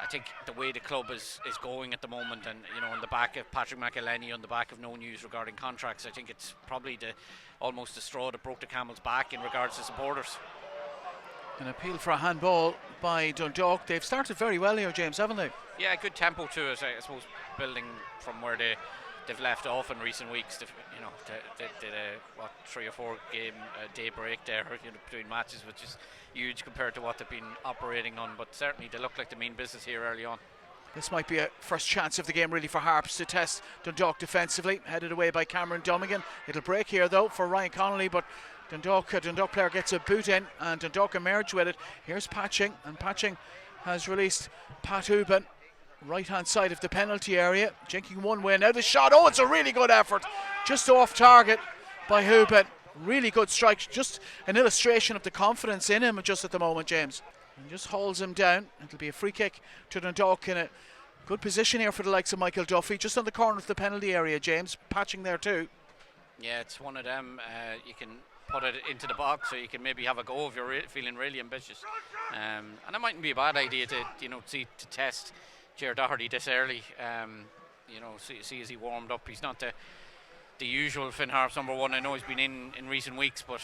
I think the way the club is going at the moment, and on the back of Patrick McElhenney, on the back of no news regarding contracts, I think it's probably almost the straw that broke the camel's back in regards to supporters. An appeal for a handball by Dundalk. They've started very well here, James, haven't they? Yeah, good tempo to it. I suppose building from where they've left off in recent weeks. They did a 3 or 4 game day break there between matches, which is huge compared to what they've been operating on. But certainly they look like the mean business here early on. This might be a first chance of the game really for Harps to test Dundalk defensively. Headed away by Cameron Dummigan. It'll break here though for Ryan Connolly, but a Dundalk player gets a boot in and Dundalk emerge with it. Here's Patching, and Patching has released Pat Houben, right hand side of the penalty area, jinking one way. Now the shot, it's a really good effort, just off target by Houben. Really good strike, just an illustration of the confidence in him just at the moment, James. And just holds him down. It'll be a free kick to Dundalk in a good position here for the likes of Michael Duffy, just on the corner of the penalty area. James, Patching there too. Yeah, it's one of them. You can put it into the box, so you can maybe have a go if you're feeling really ambitious. And it mightn't be a bad idea to test Ger Doherty this early. See as he warmed up. He's not the usual Finn Harps number one. I know he's been in recent weeks, but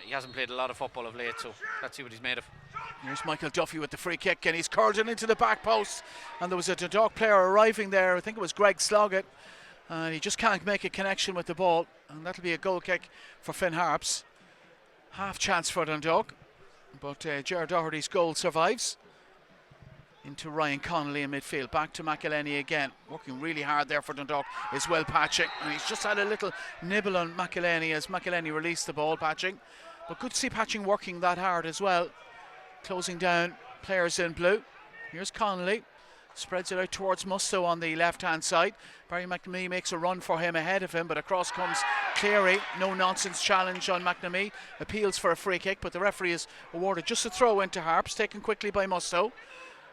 he hasn't played a lot of football of late, so let's see what he's made of. Here's Michael Duffy with the free kick, and he's curled it into the back post, and there was a Dundalk player arriving there. I think it was Greg Sloggett, and he just can't make a connection with the ball, and that'll be a goal kick for Finn Harps. Half chance for Dundalk, but Ger Doherty's goal survives. Into Ryan Connolly in midfield, back to McElhenney again, working really hard there for Dundalk is well Patching, and he's just had a little nibble on McElhenney as McElhenney released the ball. Patching, but good to see Patching working that hard as well, closing down players in blue. Here's Connolly, spreads it out towards Musto on the left hand side. Barry McNamee makes a run for him ahead of him, but across comes Cleary. No nonsense challenge on McNamee, appeals for a free kick, but the referee is awarded just a throw into Harps, taken quickly by Musto.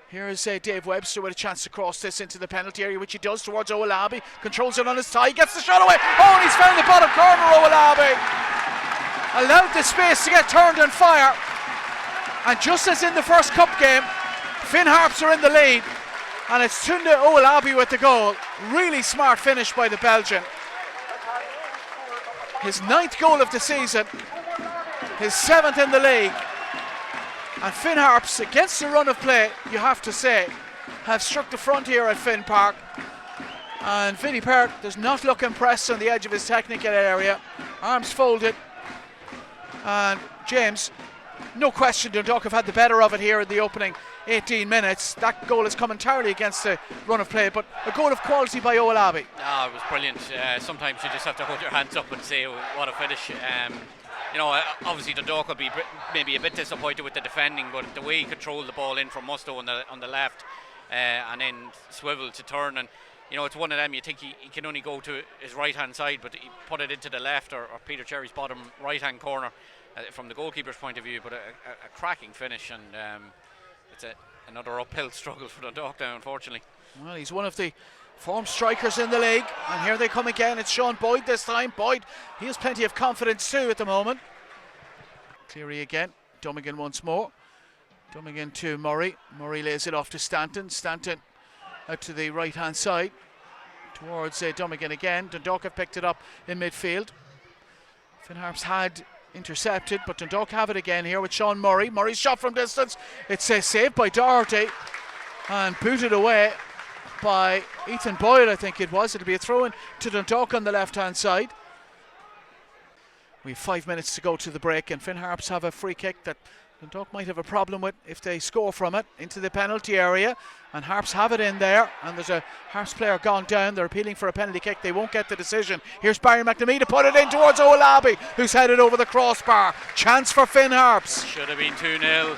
Here's Dave Webster with a chance to cross this into the penalty area, which he does towards Owolabi. Controls it on his tie, gets the shot away. And he's found the bottom corner, Owolabi. Allowed the space to get turned and fire. And just as in the first cup game, Finn Harps are in the lead. And it's Tunde Owolabi with the goal. Really smart finish by the Belgian. His 9th goal of the season. His 7th in the league. And Finn Harps, against the run of play, you have to say, have struck the front here at Finn Park. And Vinnie Perk does not look impressed on the edge of his technical area. Arms folded. And James, no question Dundalk have had the better of it here in the opening 18 minutes. That goal has come entirely against the run of play, but a goal of quality by Owolabi. It was brilliant. Sometimes you just have to hold your hands up and say what a finish. Obviously Dundalk will be maybe a bit disappointed with the defending, but the way he controlled the ball in from Musto on the left, and then swivel to turn, and it's one of them. You think he can only go to his right hand side, but he put it into the left or Peter Cherry's bottom right hand corner from the goalkeeper's point of view. But a cracking finish, and it's another uphill struggle for Dundalk now, unfortunately. Well, he's one of the form strikers in the league, and here they come again. It's Sean Boyd this time. Boyd, he has plenty of confidence too at the moment. Cleary again, Dummigan once more. Dummigan to Murray. Murray lays it off to Stanton. Stanton out to the right hand side towards Dummigan again. Dundalk have picked it up in midfield. Finn Harps had intercepted, but Dundalk have it again here with Sean Murray. Murray's shot from distance. It's saved by Doherty and booted away by Ethan Boyle, I think it was. It'll be a throw in to Dundalk on the left hand side. We have 5 minutes to go to the break, and Finn Harps have a free kick that Dundalk might have a problem with if they score from it into the penalty area, and Harps have it in there, and there's a Harps player gone down. They're appealing for a penalty kick. They won't get the decision. Here's Barry McNamee to put it in towards Owolabi, who's headed over the crossbar. Chance for Finn Harps. Should have been 2-0.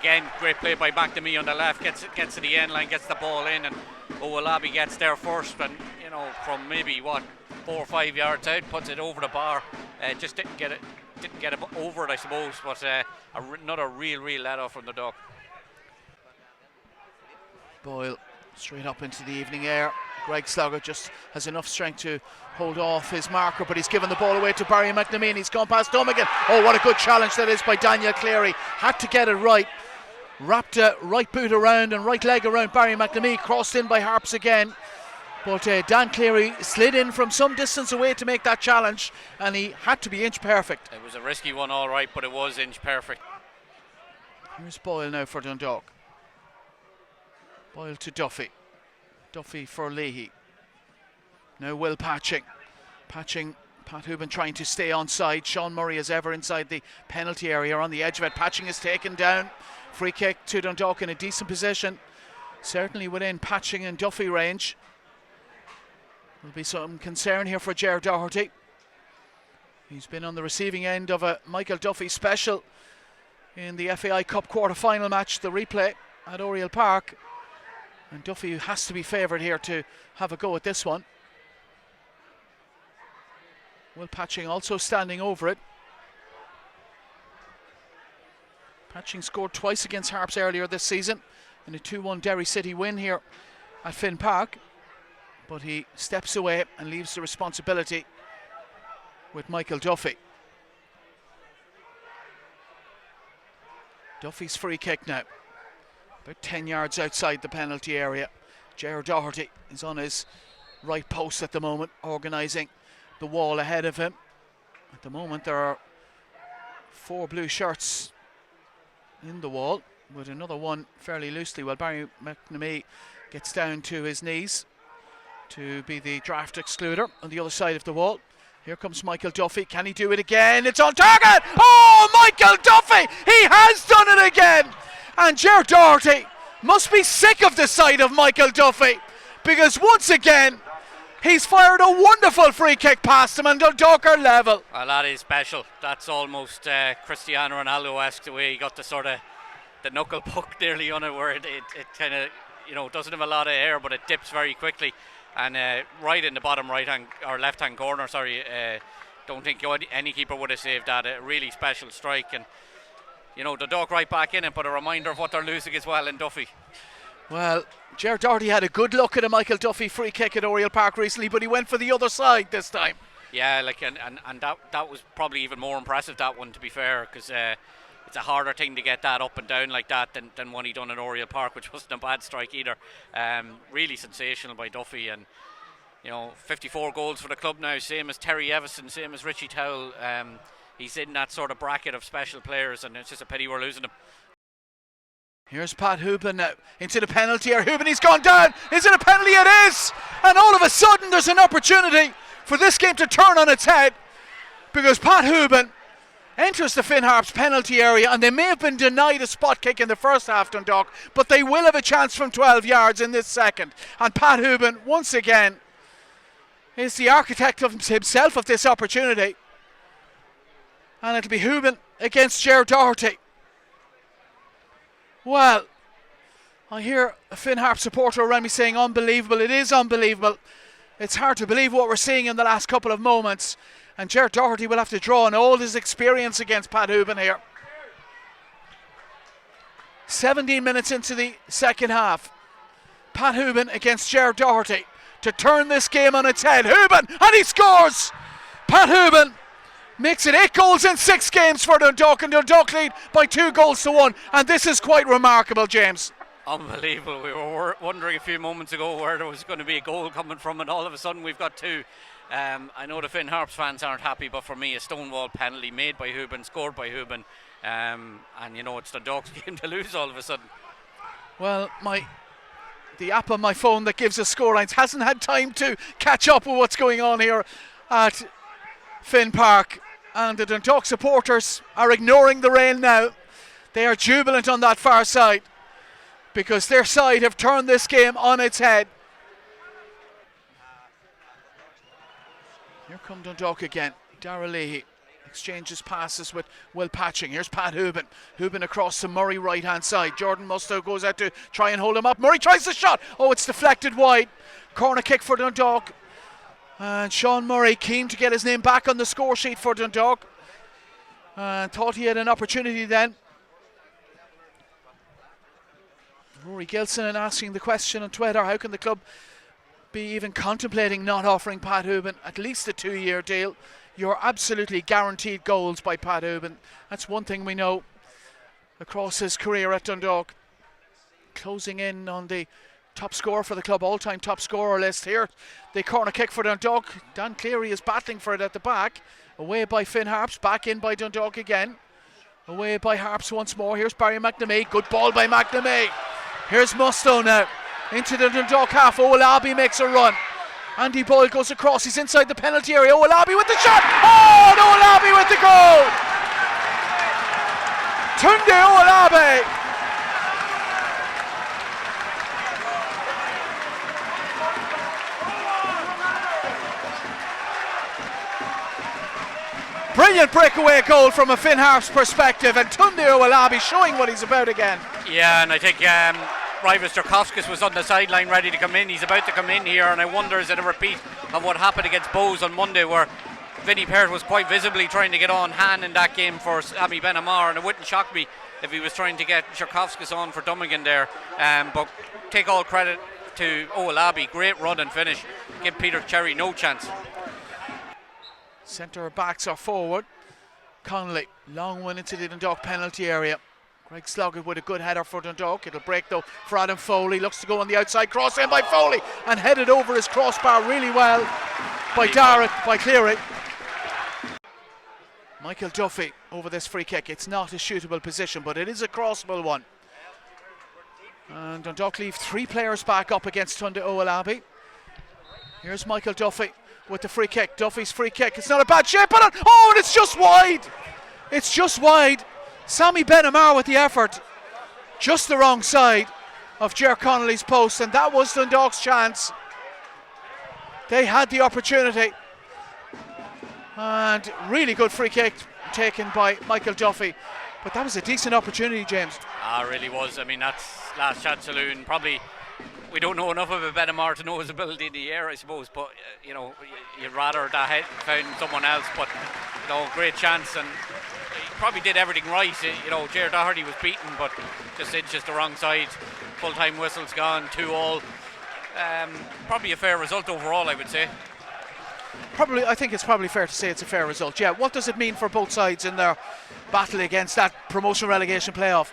Again, great play by McNamee on the left, gets to the end line, gets the ball in, and Owolabi gets there first, and from maybe 4 or 5 yards out, puts it over the bar. Just didn't get it over it, I suppose, but another real let off from the Dundalk. Boyle straight up into the evening air. Greg Sloggett just has enough strength to hold off his marker, but he's given the ball away to Barry McNamee, and he's gone past Dummigan. Oh, what a good challenge that is by Daniel Cleary. Had to get it right. wrapped right boot around and right leg around Barry McNamee, crossed in by Harps again. But Dan Cleary slid in from some distance away to make that challenge, and he had to be inch perfect. It was a risky one, all right, but it was inch perfect. Here's Boyle now for Dundalk. Boyle to Duffy. Duffy for Leahy. Now Will Patching. Patching, Pat Hooban trying to stay onside. Sean Murray as ever inside the penalty area on the edge of it. Patching is taken down. Free kick to Dundalk in a decent position. Certainly within Patching and Duffy range. There'll be some concern here for Ger Doherty. He's been on the receiving end of a Michael Duffy special in the FAI Cup quarter-final match, the replay at Oriel Park. And Duffy has to be favoured here to have a go at this one. Will Patching also standing over it. Patching scored twice against Harps earlier this season in a 2-1 Derry City win here at Finn Park. But he steps away and leaves the responsibility with Michael Duffy. Duffy's free kick now. About 10 yards outside the penalty area. Ger Doherty is on his right post at the moment, organising the wall ahead of him. At the moment there are 4 blue shirts in the wall, with another one fairly loosely, while Barry McNamee gets down to his knees to be the draft excluder on the other side of the wall. Here comes Michael Duffy. Can he do it again? It's on target! Oh, Michael Duffy! He has done it again! And Ger Doherty must be sick of the sight of Michael Duffy, because once again he's fired a wonderful free kick past him, and Dundalk are level. Well, that is special. That's almost Cristiano Ronaldo-esque, the way he got the sort of the knuckle puck nearly on it, where it kind of, you know, doesn't have a lot of air, but it dips very quickly. And right in the bottom right hand or left hand corner, don't think any keeper would have saved that. A really special strike, and you know, Dundalk right back in it, but a reminder of what they're losing as well in Duffy. Well, Ger Doherty had a good look at a Michael Duffy free kick at Oriel Park recently, but he went for the other side this time. Yeah, like and that was probably even more impressive, that one, to be fair, because it's a harder thing to get that up and down like that than what he done in Oriel Park, which wasn't a bad strike either. Really sensational by Duffy, and you know, 54 goals for the club now, same as Terry Evison, same as Richie Towell. He's in that sort of bracket of special players, and it's just a pity we're losing him. Here's Pat Hooban now into the penalty area. Hooban, he's gone down. Is it a penalty? It is! And all of a sudden there's an opportunity for this game to turn on its head, because Pat Hooban enters the Finn Harps penalty area, and they may have been denied a spot kick in the first half, Dundalk, but they will have a chance from 12 yards in this second. And Pat Hooban, once again, is the architect of himself of this opportunity. And it'll be Hooban against Ger Doherty. Well, I hear a Finn Harps supporter around me saying unbelievable. It is unbelievable. It's hard to believe what we're seeing in the last couple of moments. And Ger Doherty will have to draw on all his experience against Pat Hooban here. 17 minutes into the second half. Pat Hooban against Ger Doherty to turn this game on its head. Hooban, and he scores! Pat Hooban makes it 8 goals in 6 games for Dundalk, and Dundalk lead by 2 goals to 1. And this is quite remarkable, James. Unbelievable. We were wondering a few moments ago where there was going to be a goal coming from, and all of a sudden we've got 2. I know the Finn Harps fans aren't happy, but for me, a stonewall penalty made by Hooban, scored by Hooban, and you know, it's Dundalk's game to lose all of a sudden. Well, the app on my phone that gives us scorelines hasn't had time to catch up with what's going on here at Finn Park, and the Dundalk supporters are ignoring the rain now. They are jubilant on that far side, because their side have turned this game on its head. Here come Dundalk again. Darragh Leahy exchanges passes with Will Patching. Here's Pat Hooban. Hooban across to Murray right hand side. Jordan Mustoe goes out to try and hold him up. Murray tries the shot. Oh, it's deflected wide. Corner kick for Dundalk. And Sean Murray keen to get his name back on the score sheet for Dundalk. Thought he had an opportunity then. Rory Gilson asking the question on Twitter, how can the club be even contemplating not offering Pat Hooban at least a 2-year deal? You're absolutely guaranteed goals by Pat Hooban. That's one thing we know. across his career at Dundalk. Closing in on the top scorer for the club, all-time top scorer list here. The corner kick for Dundalk. Dan Cleary is battling for it at the back. Away by Finn Harps, back in by Dundalk again. Away by Harps once more. Here's Barry McNamee. Good ball by McNamee. Here's Musto now. Into the Dundalk half. Owolabi makes a run. Andy Boyle goes across. He's inside the penalty area. Owolabi with the shot. Oh, and Owolabi with the goal. Tunde Owolabi. Brilliant breakaway goal from a Finn Harps perspective, and Tunde Owolabi showing what he's about again. Yeah, and I think Rivas Jarkovskis was on the sideline ready to come in. He's about to come in here, and I wonder is it a repeat of what happened against Bows on Monday, where Vinnie Perrott was quite visibly trying to get on hand in that game for Sammy Benamar, and it wouldn't shock me if he was trying to get Jarkovskis on for Dummigan there. But take all credit to Owolabi, great run and finish. Give Peter Cherry no chance. Centre backs are forward. Connolly, long one into the Dundalk penalty area. Greg Sloggett with a good header for Dundalk. It'll break though for Adam Foley. Looks to go on the outside, cross in by Foley and headed over his crossbar really well by Cleary. Michael Duffy over this free kick. It's not a shootable position, but it is a crossable one. And Dundalk leave 3 players back up against Tunde Owolabi. Here's Michael Duffy with the free kick. Duffy's free kick. It's not a bad shape, but and it's just wide. It's just wide. Sammy Benamar with the effort. Just the wrong side of Ger Connolly's post, and that was Dundalk's chance. They had the opportunity. And really good free kick taken by Michael Duffy. But that was a decent opportunity, James. Really was. I mean, that's last chance saloon. Probably we don't know enough about Benamar to know his ability in the air, I suppose. But you'd rather that had found someone else. But great chance, and he probably did everything right. Ger Doherty was beaten, but just inches the wrong side. Full-time whistle's gone, 2-2. Probably a fair result overall, I would say. I think it's probably fair to say it's a fair result. Yeah. What does it mean for both sides in their battle against that promotion relegation playoff?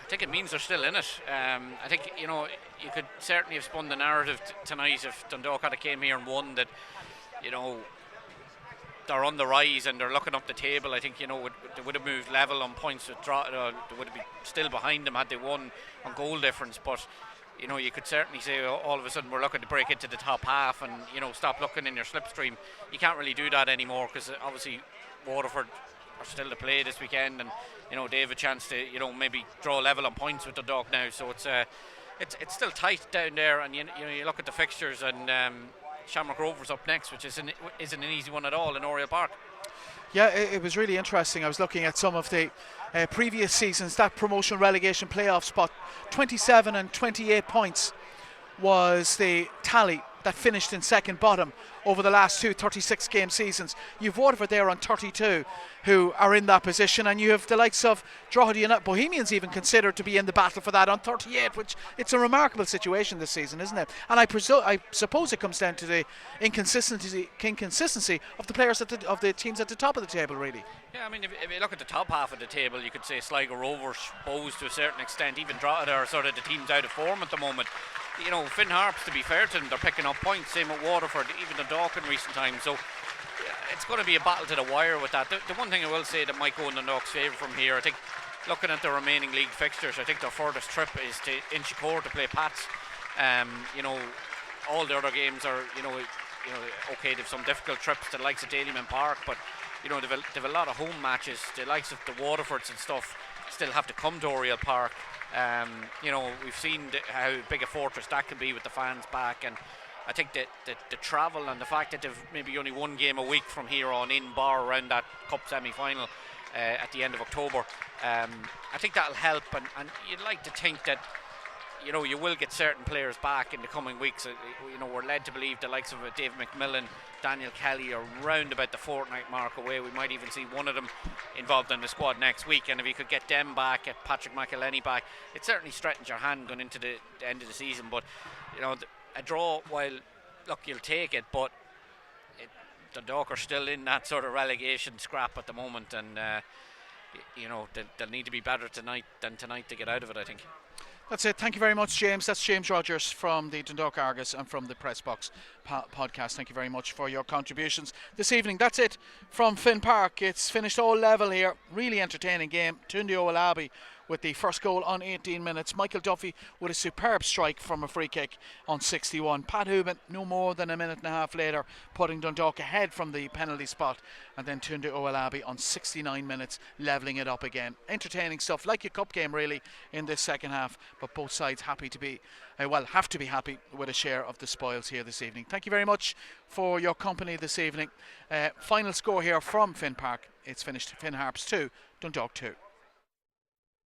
I think it means they're still in it. I think you could certainly have spun the narrative tonight if Dundalk had came here and won that. They're on the rise and they're looking up the table. I think they would have moved level on points. They would have been still behind them had they won on goal difference. But you could certainly say all of a sudden we're looking to break into the top half and stop looking in your slipstream. You can't really do that anymore because obviously Waterford are still to play this weekend, and they have a chance to maybe draw level on points with Dundalk now. So it's still tight down there, and you look at the fixtures, and Shamrock Rovers up next, which isn't an easy one at all in Oriel Park. Yeah, it was really interesting. I was looking at some of the previous seasons, that promotion relegation playoff spot. 27 and 28 points was the tally that finished in second bottom over the last 2 36-game seasons. You've Waterford there on 32 who are in that position, and you have the likes of Drogheda United, Bohemians even considered to be in the battle for that on 38, which it's a remarkable situation this season, isn't it? And I suppose it comes down to the inconsistency of the players of the teams at the top of the table, really. Yeah, I mean, if you look at the top half of the table, you could say Sligo Rovers, Bows to a certain extent, even Drogheda are sort of the teams out of form at the moment. Finn Harps, to be fair to them, they're picking up points, same with Waterford, even Dundalk in recent times. So it's going to be a battle to the wire with that. The one thing I will say that might go in Dundalk's favour from here, I think, looking at the remaining league fixtures, I think their furthest trip is to Inchicore to play Pats. All the other games are, okay, they've some difficult trips to the likes of Daleyman Park, but they've a lot of home matches. The likes of the Waterfords and stuff still have to come to Oriel Park. We've seen how big a fortress that can be with the fans back, and I think that the travel and the fact that they've maybe only one game a week from here on in bar around that cup semi-final at the end of October, I think that'll help, and you'd like to think that you will get certain players back in the coming weeks. We're led to believe the likes of Dave McMillan, Daniel Kelly are round about the fortnight mark away. We might even see one of them involved in the squad next week, and if you could get them back, get Patrick McElhenney back, it certainly strengthens your hand going into the end of the season. But a draw, while look, you'll take it, but the Dundalk are still in that sort of relegation scrap at the moment, and they'll need to be better tonight to get out of it, I think. That's it. Thank you very much, James. That's James Rogers from the Dundalk Argus and from the Press Box podcast. Thank you very much for your contributions this evening. That's it from Finn Park. It's finished all level here. Really entertaining game. Tunde Owolabi with the first goal on 18 minutes. Michael Duffy with a superb strike from a free kick on 61. Pat Hubin, no more than a minute and a half later, putting Dundalk ahead from the penalty spot. And then Tunde Owolabi on 69 minutes, levelling it up again. Entertaining stuff, like a cup game really, in this second half. But both sides have to be happy with a share of the spoils here this evening. Thank you very much for your company this evening. Final score here from Finn Park. It's finished Finn Harps 2, Dundalk 2.